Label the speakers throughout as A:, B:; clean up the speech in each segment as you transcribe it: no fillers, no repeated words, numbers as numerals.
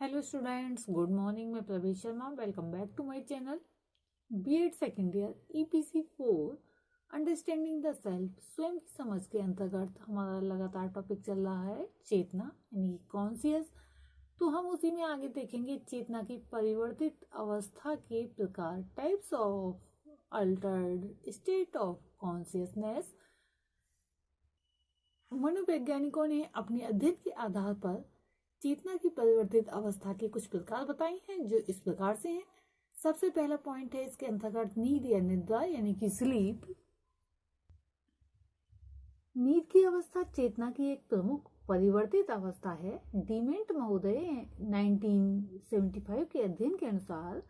A: Hello students, good morning. मैं Pravesh Sharma, welcome back to my channel. BEd second year EPC 4 understanding the self, स्वयं की समझ के अंतर्गत हमारा लगातार टॉपिक चल रहा है चेतना यानी कॉन्शियस। तो हम उसी में आगे देखेंगे चेतना की परिवर्तित अवस्था के प्रकार, types of altered state of consciousness. मनोवैज्ञानिकों ने अपने अध्ययन के आधार पर चेतना की परिवर्तित अवस्था के कुछ प्रकार बताए हैं, जो इस प्रकार से हैं। सबसे पहला पॉइंट है इसके अंतर्गत नींद या निद्रा यानी कि स्लीप। नींद की अवस्था चेतना की एक प्रमुख परिवर्तित अवस्था है। डीमेंट महोदय 1975 के अध्ययन के अनुसार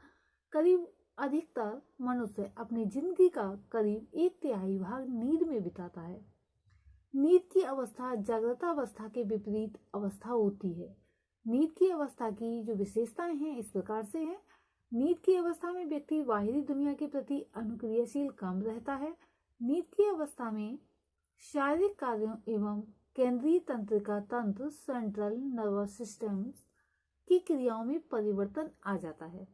A: करीब अधिकतर मनुष्य अपनी जिंदगी का करीब 1/3 भाग नींद में बिताता है। नींद की अवस्था जागृत अवस्था के विपरीत अवस्था होती है। नींद की अवस्था की जो विशेषताएं हैं इस प्रकार से हैं। नींद की अवस्था में व्यक्ति बाहरी दुनिया के प्रति अनुक्रियाशील कम रहता है। नींद की अवस्था में शारीरिक कार्यों एवं केंद्रीय तंत्रिका तंत्र सेंट्रल नर्वस सिस्टम की क्रियाओं में परिवर्तन आ जाता है।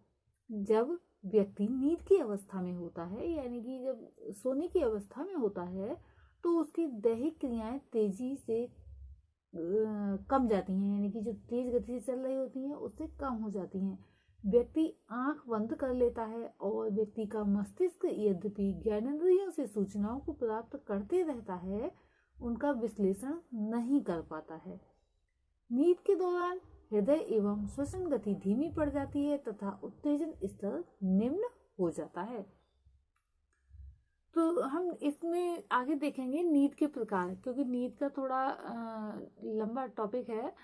A: जब व्यक्ति नींद की अवस्था में होता है यानी कि जब सोने की अवस्था में होता है तो उसकी दैहिक क्रियाएं तेजी से कम जाती हैं, यानी कि जो तेज गति से चल रही होती हैं उससे कम हो जाती हैं। व्यक्ति आंख बंद कर लेता है और व्यक्ति का मस्तिष्क यद्यपि ज्ञानेंद्रियों से सूचनाओं को प्राप्त करते रहता है, उनका विश्लेषण नहीं कर पाता है। नींद के दौरान हृदय एवं श्वसन गति धीमी पड़ जाती है तथा उत्तेजन स्तर निम्न हो जाता है। तो हम इसमें आगे देखेंगे नींद के प्रकार, क्योंकि नींद का थोड़ा लंबा टॉपिक है।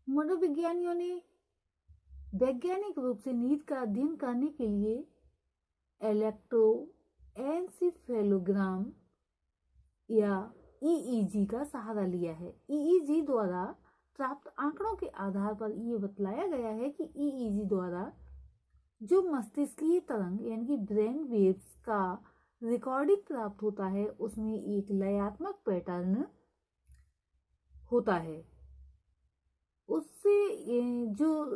A: मनोविज्ञानियों ने वैज्ञानिक रूप से नींद का अध्ययन करने के लिए इलेक्ट्रोएन्सेफेलोग्राम या ईईजी का सहारा लिया है। ईईजी द्वारा प्राप्त आंकड़ों के आधार पर यह बतलाया गया है कि ईईजी द्वारा जो मस्तिष्कीय तरंग यानी कि ब्रेन वेव्स का रिकॉर्डिंग प्राप्त होता है उसमें एक लयात्मक पैटर्न होता है। उससे जो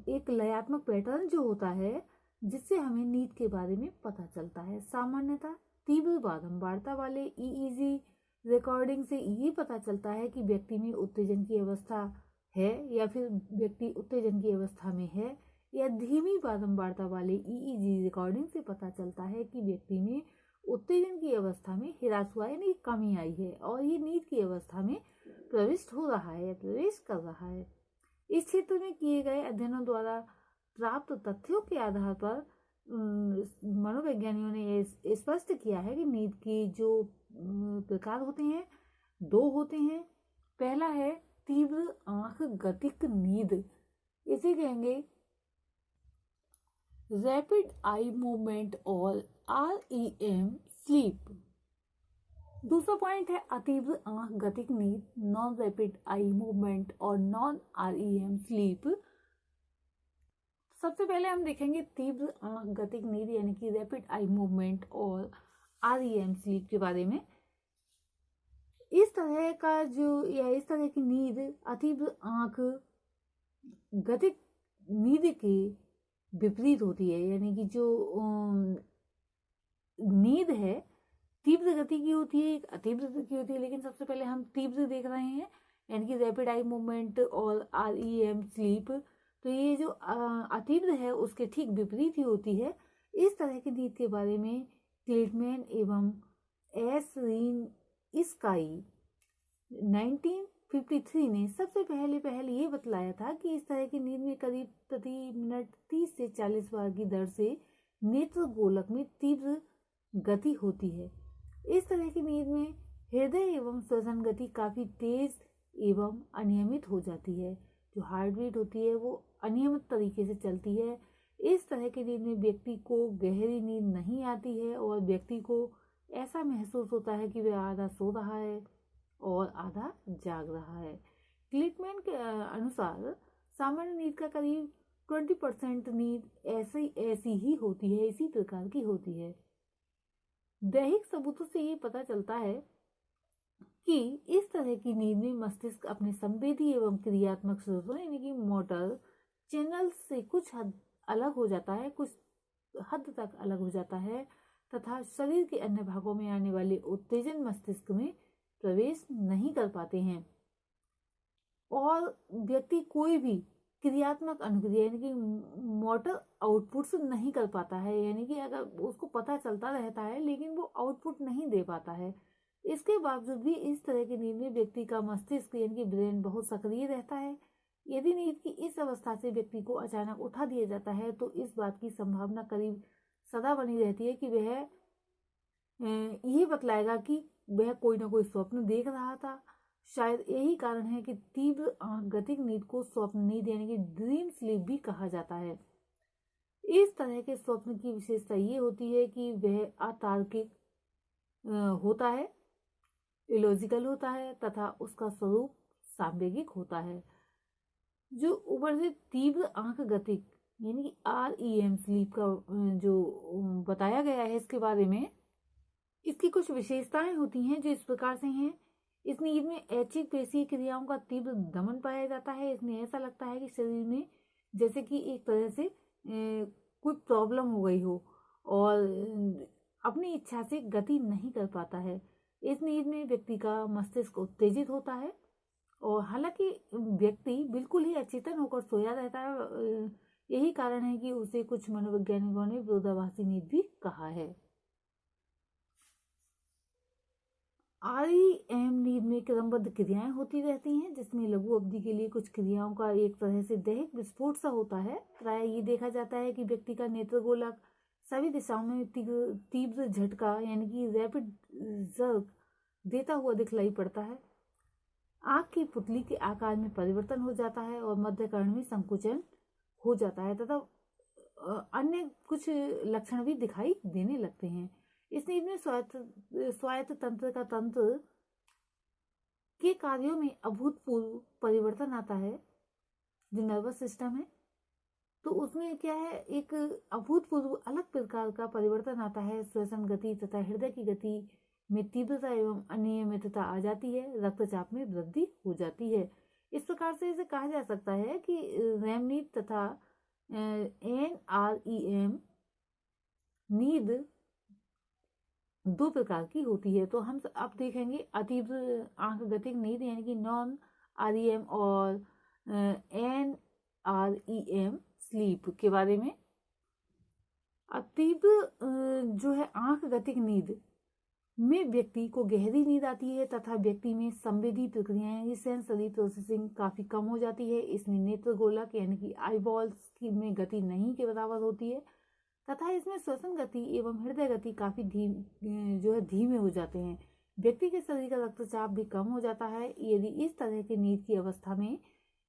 A: एक लयात्मक पैटर्न जो होता है जिससे हमें नींद के बारे में पता चलता है। सामान्यतः तीव्र बारंबारता वाले ईईजी रिकॉर्डिंग से ये पता चलता है कि व्यक्ति में उत्तेजन की अवस्था है या फिर व्यक्ति उत्तेजन की अवस्था में है, या धीमी बारंबारता वाले ईईजी रिकॉर्डिंग से पता चलता है कि व्यक्ति में उत्तेजन की अवस्था में ह्रास हुआ यानी कमी आई है और ये नींद की अवस्था में प्रविष्ट हो रहा है या प्रवेश कर रहा है। इस क्षेत्र में किए गए अध्ययनों द्वारा प्राप्त तथ्यों के आधार पर मनोवैज्ञानिकों ने स्पष्ट किया है कि नींद के जो प्रकार होते हैं, 2 होते हैं। पहला है तीव्र आंख गतिक नींद, इसे कहेंगे रैपिड आई मूवमेंट और REM स्लीप। दूसरा पॉइंट है अतीव्र आंख गतिक नींद, नॉन रैपिड आई मूवमेंट और नॉन REM स्लीप। सबसे पहले हम देखेंगे तीव्र आंख गतिक नींद यानी कि रैपिड आई मूवमेंट और REM स्लीप के बारे में। इस तरह का जो या इस तरह की नींद अतीव्र आंख गतिक नींद के विपरीत होती है, यानी कि जो नींद है तीव्र गति की होती है, एक अतीव्र गति की होती है। लेकिन सबसे पहले हम तीव्र देख रहे हैं यानी कि रैपिड आई मूवमेंट और REM स्लीप। तो ये जो अतीव्र है उसके ठीक विपरीत ही होती है। इस तरह की नींद के बारे में क्लिटमैन एवं एस रीन स्काई 1953 ने सबसे पहले ये बतलाया था कि इस तरह की नींद में करीब प्रति मिनट 30 से 40 बार की दर से नेत्र गोलक में तीव्र गति होती है। इस तरह की नींद में हृदय एवं श्वसन गति काफी तेज एवं अनियमित हो जाती है। जो हार्ट बीट होती है वो अनियमित तरीके से चलती है। इस तरह की नींद में व्यक्ति को गहरी नींद नहीं आती है और व्यक्ति को ऐसा महसूस होता है कि वह आधा सो रहा है और आधा जाग रहा है। क्लिटमैन के अनुसार सामान्य नींद का करीब 20% नींद ऐसी ही होती है, इसी प्रकार की होती है। दैहिक सबूतों से ये पता चलता है कि इस तरह की नींद में मस्तिष्क अपने संवेदी एवं क्रियात्मक स्रोतों यानी कि मोटर चैनल से कुछ हद अलग हो जाता है, कुछ हद तक अलग हो जाता है तथा शरीर के अन्य भागों में आने वाले उत्तेजन मस्तिष्क में प्रवेश नहीं कर पाते हैं और व्यक्ति कोई भी क्रियात्मक अनुक्रिया यानी कि मोटर आउटपुट नहीं कर पाता है, यानी कि अगर उसको पता चलता रहता है लेकिन वो आउटपुट नहीं दे पाता है। इसके बावजूद भी इस तरह की नींद में व्यक्ति का मस्तिष्क यानी कि ब्रेन बहुत सक्रिय रहता है। यदि नींद की इस अवस्था से व्यक्ति को अचानक उठा दिया जाता है तो इस बात की संभावना करीब सदा बनी रहती है कि वह ये बतलाएगा कि वह कोई ना कोई स्वप्न देख रहा था। शायद यही कारण है कि तीव्र गतिक नींद को स्वप्न नींद यानी कि ड्रीम स्लीप भी कहा जाता है। इस तरह के स्वप्न की विशेषता ये होती है कि वह अतार्किक होता है, इलॉजिकल होता है तथा उसका स्वरूप सांवेगिक होता है। जो ऊपर से तीव्र आंख गतिक यानी कि REM स्लीप का जो बताया गया है इसके बारे में, इसकी कुछ विशेषताएं होती हैं जो इस प्रकार से हैं। इस नींद में ऐच्छिक पेशीय क्रियाओं का तीव्र दमन पाया जाता है। इसमें ऐसा लगता है कि शरीर में जैसे कि एक तरह से कोई प्रॉब्लम हो गई हो और अपनी इच्छा से गति नहीं कर पाता है। इस नींद में व्यक्ति का मस्तिष्क उत्तेजित होता है और हालांकि व्यक्ति बिल्कुल ही अचेतन होकर सोया रहता है। यही कारण है कि उसे कुछ मनोवैज्ञानिकों ने विरोधाभासी नींद भी कहा है। REM नींद में क्रमबद्ध क्रियाएं होती रहती हैं जिसमें लघु अवधि के लिए कुछ क्रियाओं का एक तरह से दैहिक विस्फोट सा होता है। प्राय ये देखा जाता है कि व्यक्ति का नेत्र गोलक सभी दिशाओं में तीव्र झटका यानी कि रैपिड जर्क देता हुआ दिखलाई पड़ता है। आंख की पुतली के आकार में परिवर्तन हो जाता है और मध्यकर्ण में संकुचन हो जाता है तथा अन्य कुछ लक्षण भी दिखाई देने लगते हैं। इस नींद में स्वायत्त तंत्र का तंत्र के कार्यों में अभूतपूर्व परिवर्तन आता है। जो नर्वस सिस्टम है तो उसमें क्या है, एक अभूतपूर्व अलग प्रकार का परिवर्तन आता है। श्वसन गति तथा हृदय की गति में तीव्रता एवं अनियमितता आ जाती है। रक्तचाप में वृद्धि हो जाती है। इस प्रकार से इसे कहा जा सकता है कि REM नींद तथा NREM नींद दो प्रकार की होती है। तो हम अब देखेंगे अतीव्र आंख गतिक नींद यानी कि नॉन REM और NREM स्लीप के बारे में। अतीव्र जो है आंख गतिक नींद में व्यक्ति को गहरी नींद आती है तथा व्यक्ति में संवेदी प्रक्रियाएं सेंसरी प्रोसेसिंग काफी कम हो जाती है। इसमें नेत्र गोलक यानी कि आईबॉल्स की में गति नहीं के बराबर होती है तथा इसमें श्वसन गति एवं हृदय गति काफी धीमे हो जाते हैं। व्यक्ति के शरीर का रक्तचाप भी कम हो जाता है। यदि इस तरह की नींद की अवस्था में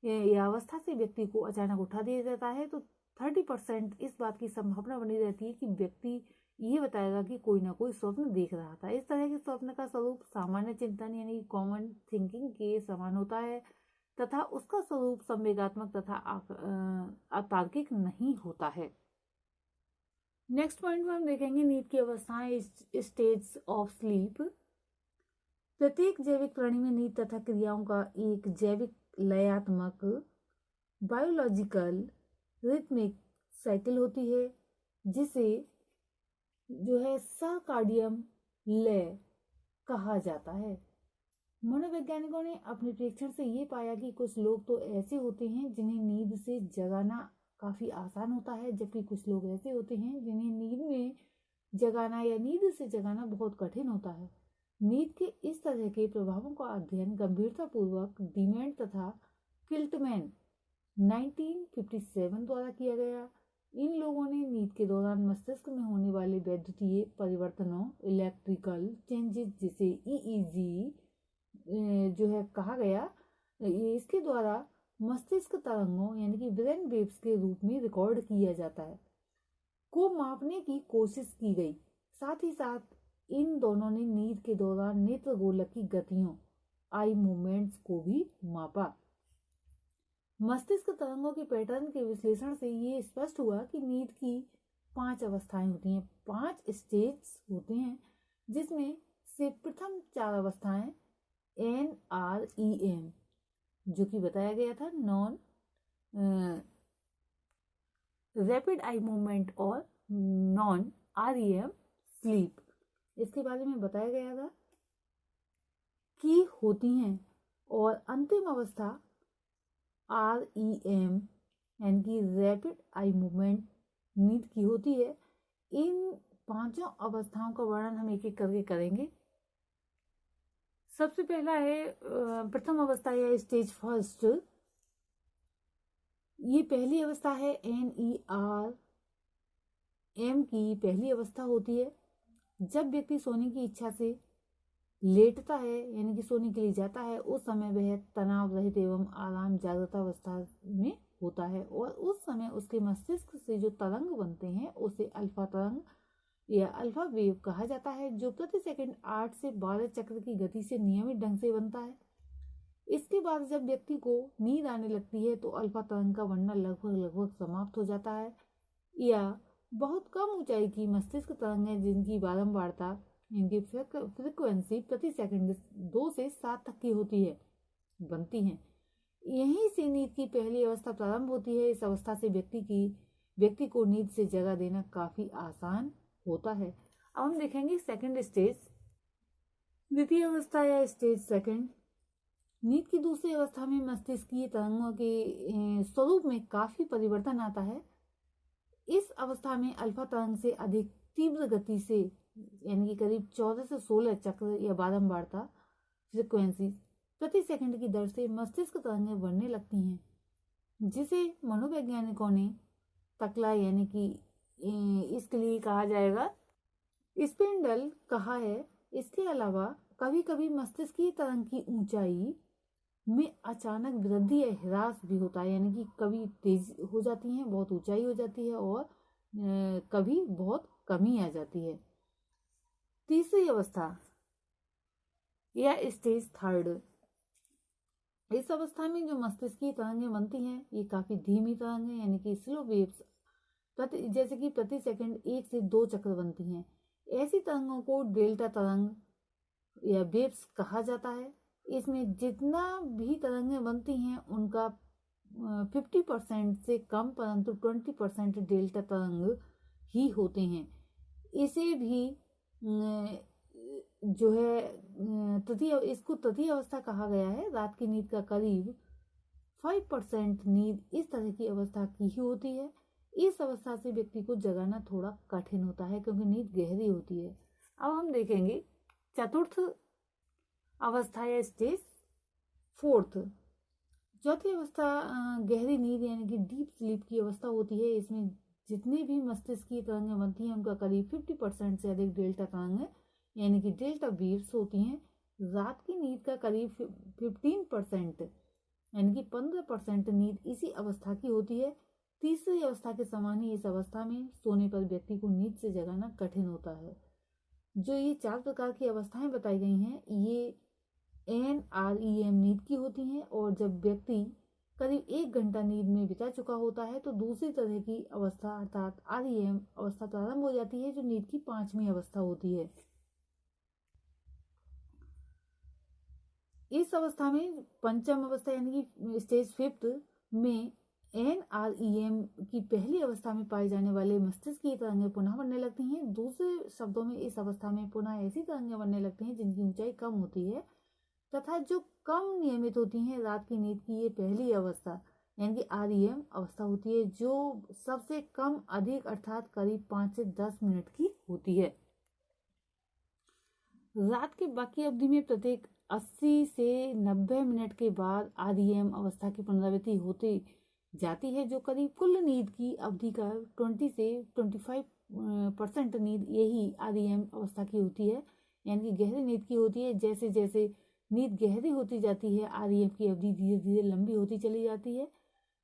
A: या अवस्था से व्यक्ति को अचानक उठा दिया जाता है तो 30% इस बात की संभावना बनी रहती है कि व्यक्ति ये बताएगा कि कोई ना कोई स्वप्न देख रहा था। इस तरह के स्वप्न का स्वरूप सामान्य चिंतन यानी कॉमन थिंकिंग के समान होता है तथा उसका स्वरूप संवेगात्मक तथा अतार्किक नहीं होता है। नेक्स्ट पॉइंट में हम देखेंगे नींद की अवस्थाएं, स्टेट्स ऑफ स्लीप। प्रत्येक जैविक प्राणी में नींद तथा क्रियाओं का एक जैविक लयात्मक बायोलॉजिकल रिथमिक साइकिल होती है जिसे जो है सर्काडियन लय कहा जाता है। मनोवैज्ञानिकों ने अपने प्रेक्षण से ये पाया कि कुछ लोग तो ऐसे होते हैं जिन्हें नींद से जगाना काफी आसान होता है, जबकि कुछ लोग ऐसे होते हैं जिन्हें नींद में जगाना या नींद से जगाना बहुत कठिन होता है। नींद के इस तरह के प्रभावों का अध्ययन गंभीरतापूर्वक डीमेंट तथा किल्टमैन 1957 द्वारा किया गया। इन लोगों ने नींद के दौरान मस्तिष्क में होने वाले वैद्युतीय परिवर्तनों इलेक्ट्रिकल चेंजेस जिसे EEG जो है कहा गया, इसके द्वारा मस्तिष्क तरंगों यानी कि ब्रेन वेव्स के रूप में रिकॉर्ड किया जाता है को मापने की कोशिश की गई। साथ ही साथ इन दोनों ने नींद के दौरान नेत्र गोलक की गतियों आई मूवमेंट्स को भी मापा। मस्तिष्क तरंगों के पैटर्न के विश्लेषण से ये स्पष्ट हुआ कि नींद की 5 अवस्थाएं होती हैं, 5 स्टेट्स होते हैं जिसमें से प्रथम 4 अवस्थाएं NREM, जो कि बताया गया था नॉन रैपिड आई मूवमेंट और नॉन REM स्लीप, इसके बारे में बताया गया था कि होती हैं। और अंतिम अवस्था REM यानी कि रैपिड आई मूवमेंट नींद की होती है। इन पांचों अवस्थाओं का वर्णन हम एक एक करके करेंगे। सबसे पहला है प्रथम अवस्था या स्टेज फर्स्ट। ये पहली अवस्था है NERM की पहली अवस्था होती है। जब व्यक्ति सोने की इच्छा से लेटता है यानी कि सोने के लिए जाता है, उस समय वह तनाव रहित एवं आराम जागृत अवस्था में होता है और उस समय उसके मस्तिष्क से जो तरंग बनते हैं उसे अल्फा तरंग या अल्फा वेव कहा जाता है, जो प्रति सेकंड 8 से 12 चक्र की गति से नियमित ढंग से बनता है। इसके बाद जब व्यक्ति को नींद आने लगती है तो अल्फा तरंग का वर्णन लगभग समाप्त हो जाता है, या बहुत कम ऊंचाई की मस्तिष्क तरंगें जिनकी बारंबारता इनकी फ्रिक्वेंसी प्रति सेकंड 2 से 7 तक की होती है बनती हैं। यहीं से नींद की पहली अवस्था प्रारंभ होती है। इस अवस्था से व्यक्ति को नींद से जगा देना काफी आसान होता है। अब हम देखेंगे सेकंड स्टेज, द्वितीय अवस्था या स्टेज सेकंड। नींद की दूसरी अवस्था में मस्तिष्कीय तरंगों के स्वरूप में काफी परिवर्तन आता है। इस अवस्था में अल्फा तरंग से अधिक तीव्र गति से यानी कि करीब 14 से 16 चक्र या बारंबारता फ्रिक्वेंसी प्रति सेकंड की दर से मस्तिष्क तरंगें बढ़ने लगती हैं, जिसे मनोवैज्ञानिकों ने तकला यानी कि इसके लिए कहा जाएगा स्पिंडल कहा है। इसके अलावा कभी कभी मस्तिष्कीय तरंग की ऊंचाई में अचानक वृद्धि या ह्रास भी होता है, यानी कि कभी तेज हो जाती है, बहुत ऊंचाई हो जाती है और कभी बहुत कमी आ जाती है। तीसरी अवस्था या स्टेज थर्ड, इस अवस्था में जो मस्तिष्कीय तरंगें बनती हैं ये काफी धीमी तरंगें यानी कि स्लो वेव्स जैसे कि प्रति सेकंड 1 से 2 चक्र बनती हैं। ऐसी तरंगों को डेल्टा तरंग या वेव्स कहा जाता है। इसमें जितना भी तरंगें बनती हैं उनका 50% से कम परंतु 20% डेल्टा तरंग ही होते हैं। इसे भी जो है इसको तृतीय अवस्था कहा गया है। रात की नींद का करीब 5% नींद इस तरह की अवस्था की ही होती है। इस अवस्था से व्यक्ति को जगाना थोड़ा कठिन होता है क्योंकि नींद गहरी होती है। अब हम देखेंगे चतुर्थ अवस्था या स्टेज फोर्थ। चौथी अवस्था गहरी नींद यानी कि डीप स्लीप की अवस्था होती है। इसमें जितने भी मस्तिष्क की तरंगें बनती हैं उनका करीब 50% से अधिक डेल्टा तरंगें यानी कि डेल्टा वेव्स होती हैं। रात की नींद का करीब 15% यानी कि 15% नींद इसी अवस्था की होती है। तीसरी अवस्था के समान ही इस अवस्था में सोने पर व्यक्ति को नींद से जगाना कठिन होता है। जो ये 4 प्रकार की अवस्थाएं बताई गई हैं ये NREM नींद की होती हैं, और जब व्यक्ति करीब 1 घंटा नींद में बिता चुका होता है तो दूसरी तरह की अवस्था अर्थात REM अवस्था प्रारंभ हो जाती है, जो नींद की 5वीं अवस्था होती है। इस अवस्था में पंचम अवस्था यानी कि स्टेज फिफ्थ में NREM की पहली अवस्था में पाए जाने वाले मस्तिष्क की तरंगें पुनः बनने लगती हैं। दूसरे शब्दों में इस अवस्था में पुनः ऐसी तरंगें बनने लगती हैं जिनकी ऊंचाई कम होती है तथा जो कम नियमित होती हैं। रात की नींद की ये पहली अवस्था यानी कि REM अवस्था होती है, जो सबसे कम अधिक अर्थात करीब 5 से 10 मिनट की होती है। रात के बाकी अवधि में प्रत्येक 80 से 90 मिनट के बाद REM अवस्था की पुनरावृत्ति होती जाती है, जो करीब कुल नींद की अवधि का 20 से 25% नींद यही REM अवस्था की होती है, यानी कि गहरी नींद की होती है। जैसे जैसे नींद गहरी होती जाती है REM की अवधि धीरे धीरे लंबी होती चली जाती है।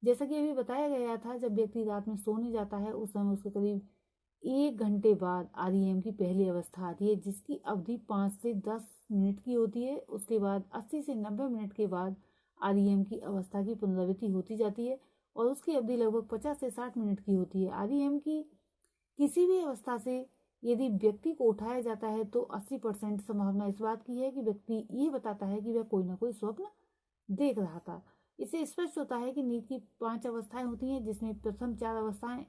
A: जैसा कि अभी बताया गया था, जब व्यक्ति रात में सोने जाता है उस समय उसके करीब 1 घंटे बाद REM की पहली अवस्था आती है, जिसकी अवधि 5 से 10 मिनट की होती है। उसके बाद 80 से 90 मिनट के बाद REM की अवस्था की पुनरावृत्ति होती जाती है और उसकी अवधि लगभग 50 से 60 मिनट की होती है। REM की किसी भी अवस्था से यदि व्यक्ति को उठाया जाता है तो 80% संभावना इस बात की है कि व्यक्ति ये बताता है कि वह कोई ना कोई स्वप्न देख रहा था। इससे स्पष्ट होता है कि नींद की 5 अवस्थाएं होती हैं, जिसमें प्रथम 4 अवस्थाएं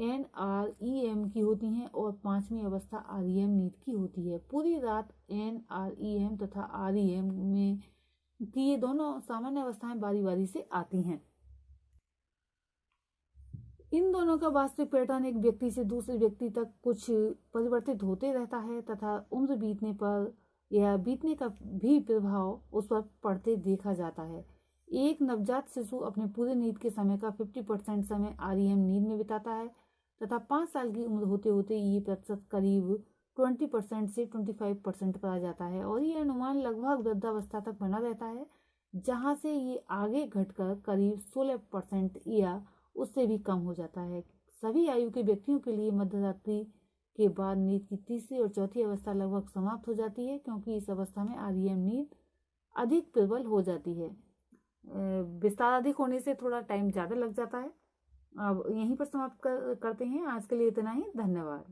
A: NREM की होती हैं और 5वीं अवस्था REM नींद की होती है। पूरी रात NREM तथा REM में की ये दोनों सामान्य अवस्थाएं बारी बारी से आती हैं। इन दोनों का वास्तविक पैटर्न एक व्यक्ति से दूसरे व्यक्ति तक कुछ परिवर्तित होते रहता है तथा उम्र बीतने पर या बीतने का भी प्रभाव उस पर पड़ते देखा जाता है। एक नवजात शिशु अपने पूरे नींद के समय का 50% समय REM नींद में बिताता है तथा 5 साल की उम्र होते होते ये प्रतिशत करीब 20% से 25% पर आ जाता है और ये अनुमान लगभग वृद्धावस्था तक बना रहता है, जहाँ से ये आगे घटकर करीब 16% या उससे भी कम हो जाता है। सभी आयु के व्यक्तियों के लिए मध्यरात्रि के बाद नींद की तीसरी और चौथी अवस्था लगभग समाप्त हो जाती है, क्योंकि इस अवस्था में REM नींद अधिक प्रबल हो जाती है। विस्तार अधिक होने से थोड़ा टाइम ज़्यादा लग जाता है। अब यहीं पर समाप्त करते हैं। आज के लिए इतना ही। धन्यवाद।